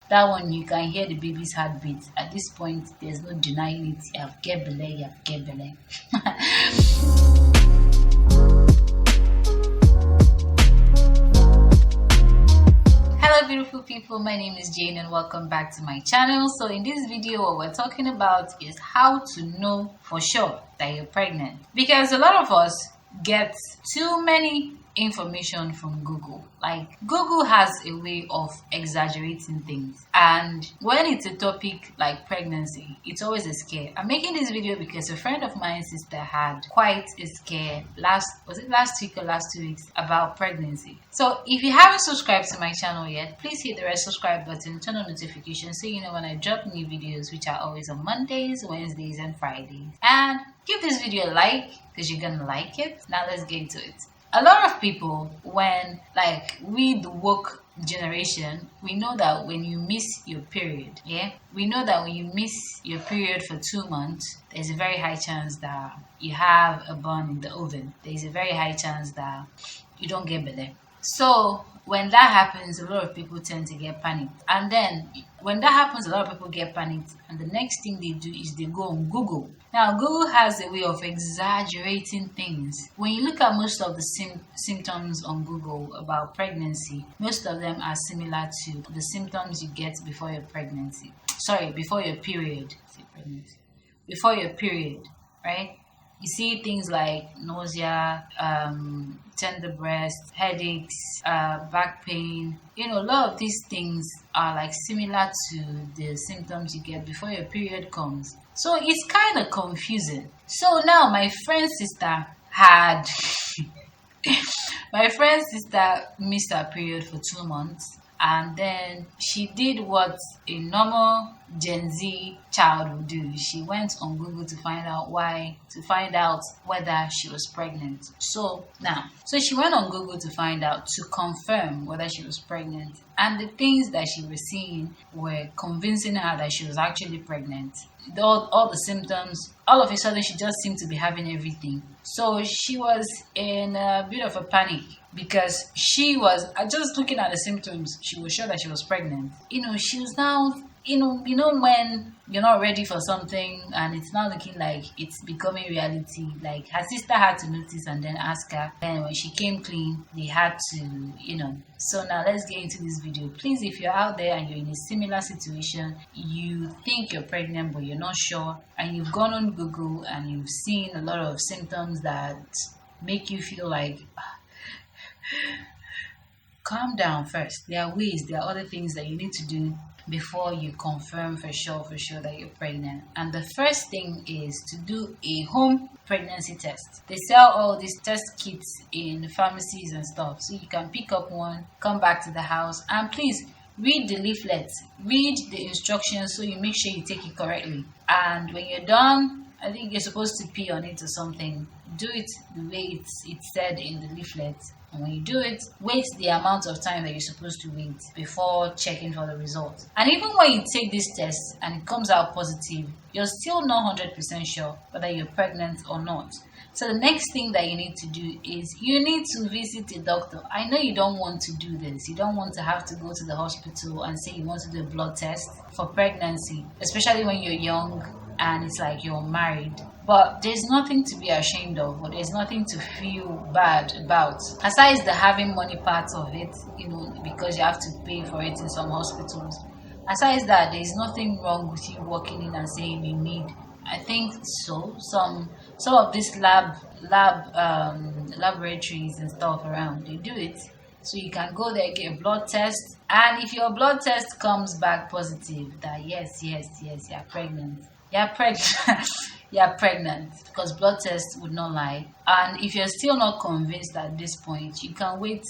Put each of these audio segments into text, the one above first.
That one you can hear the baby's heartbeat. At this point, there's no denying it. You have get belay, you have get belay. Hello beautiful people, my name is Jane and welcome back to my channel. So in this video what we're talking about is how to know for sure that you're pregnant, because a lot of us get too many information from Google. Like, Google has a way of exaggerating things, and when it's a topic like pregnancy, it's always a scare. I'm making this video because a friend of mine's sister had quite a scare last week or last 2 weeks about pregnancy. So if you haven't subscribed to my channel yet, please hit the red subscribe button, turn on notifications so you know when I drop new videos, which are always on Mondays, Wednesdays and Fridays. And give this video a like because you're gonna like it. Now let's get into it. A lot of people, when we the woke generation, we know that when you miss your period, we know that when you miss your period for 2 months, there's a very high chance that you have a bun in the oven. There's a very high chance that you don't get belly. So when that happens, a lot of people tend to get panicked. And then when that happens, a lot of people get panicked. And the next thing they do is they go on Google. Now, Google has a way of exaggerating things. When you look at most of the symptoms on Google about pregnancy, most of them are similar to the symptoms you get before your pregnancy. Sorry, before your period. Before your period, right? You see things like nausea, tender breast, headaches, back pain. A lot of these things are like similar to the symptoms you get before your period comes. So it's kind of confusing. So now my friend's sister had my friend's sister missed her period for 2 months. And then she did what a normal Gen Z child would do. She went on Google to find out whether she was pregnant. So she went on Google to find out, to confirm whether she was pregnant. And the things that she was seeing were convincing her that she was actually pregnant. All the symptoms, all of a sudden she just seemed to be having everything. So she was in a bit of a panic, because she was just looking at the symptoms, she was sure that she was pregnant. She was now, when you're not ready for something and it's now looking like it's becoming reality. Like, her sister had to notice and then ask her. Then when she came clean, they had to, So now let's get into this video. Please, if you're out there and you're in a similar situation, you think you're pregnant but you're not sure, and you've gone on Google and you've seen a lot of symptoms that make you feel like, calm down first. There are other things that you need to do before you confirm for sure that you're pregnant. And the first thing is to do a home pregnancy test. They sell all these test kits in pharmacies and stuff, so you can pick up one, come back to the house, and please read the leaflets, read the instructions so you make sure you take it correctly. And when you're done, I think you're supposed to pee on it or something. Do it the way it's said in the leaflet. And when you do it, wait the amount of time that you're supposed to wait before checking for the results. And even when you take this test and it comes out positive, you're still not 100% sure whether you're pregnant or not. So the next thing that you need to do is you need to visit a doctor. I know you don't want to do this. You don't want to have to go to the hospital and say you want to do a blood test for pregnancy, especially when you're young and it's like you're married. But there's nothing to be ashamed of, or there's nothing to feel bad about. Aside the having money part of it, because you have to pay for it in some hospitals. Aside that, there's nothing wrong with you walking in and saying you need. I think so. Some of these laboratories and stuff around, they do it. So you can go there, get a blood test, and if your blood test comes back positive, that yes, you're pregnant. You're pregnant, because blood tests would not lie. And if you're still not convinced at this point, you can wait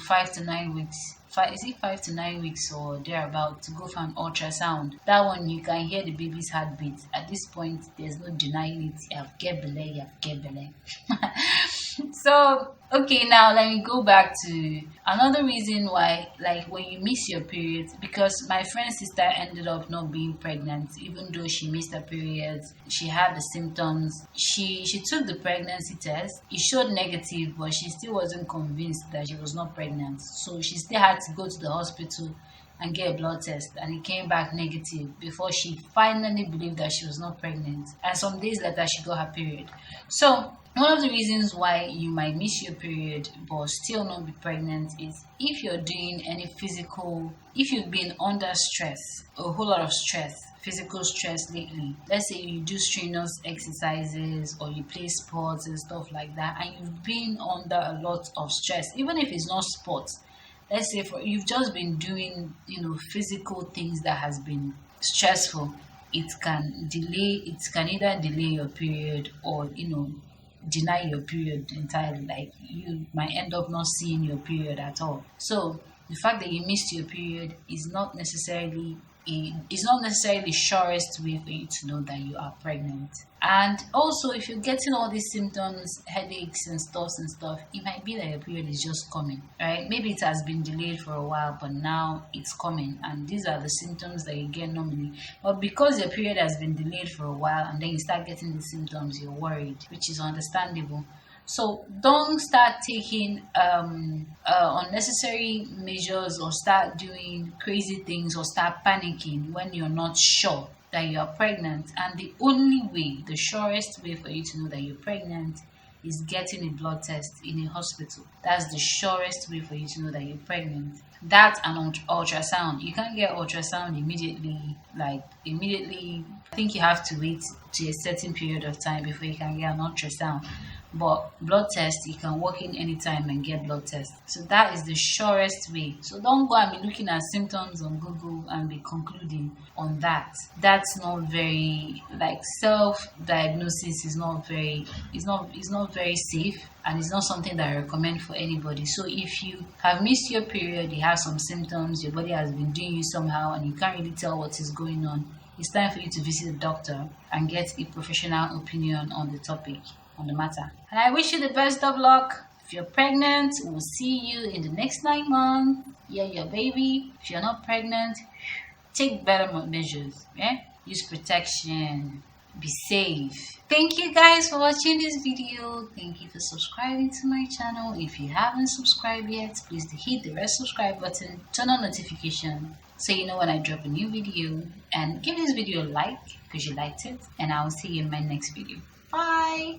5 to 9 weeks. 5 to 9 weeks or thereabout to go for an ultrasound. That one you can hear the baby's heartbeat. At this point, there's no denying it. You have get belay. So okay, now let me go back to another reason why, when you miss your period, because my friend's sister ended up not being pregnant. Even though she missed her period, she had the symptoms. She took the pregnancy test. It showed negative, but she still wasn't convinced that she was not pregnant, so she still had to go to the hospital and get a blood test, and it came back negative before she finally believed that she was not pregnant. And some days later, she got her period. So one of the reasons why you might miss your period but still not be pregnant is if you're doing any physical, if you've been under stress, a whole lot of stress, physical stress lately. Let's say you do strenuous exercises or you play sports and stuff like that, and you've been under a lot of stress, even if it's not sports. Let's say you've just been doing, physical things that has been stressful. It can either delay your period or deny your period entirely. Like you might end up not seeing your period at all. So the fact that you missed your period is not necessarily the surest way for you to know that you are pregnant. And also, if you're getting all these symptoms, headaches and stuff, it might be that your period is just coming, right? Maybe it has been delayed for a while, but now it's coming, and these are the symptoms that you get normally. But because your period has been delayed for a while and then you start getting the symptoms, you're worried, which is understandable. So don't start taking unnecessary measures or start doing crazy things or start panicking when you're not sure that you're pregnant. And the only way, the surest way for you to know that you're pregnant is getting a blood test in a hospital. That's the surest way for you to know that you're pregnant. That and ultrasound. You can't get ultrasound immediately. I think you have to wait to a certain period of time before you can get an ultrasound. But blood test, you can walk in anytime and get blood test. So that is the surest way. So don't go and be looking at symptoms on Google and be concluding on that. That's not very, self-diagnosis is not very safe, and it's not something that I recommend for anybody. So if you have missed your period, you have some symptoms, your body has been doing you somehow and you can't really tell what is going on, it's time for you to visit a doctor and get a professional opinion on the topic, on the matter. And I wish you the best of luck. If you're pregnant, we'll see you in the next 9 months. Yeah, your baby. If you're not pregnant, take better measures. Yeah? Use protection. Be safe. Thank you guys for watching this video. Thank you for subscribing to my channel. If you haven't subscribed yet, please hit the red subscribe button, turn on notification so you know when I drop a new video, and give this video a like because you liked it, and I will see you in my next video. Bye.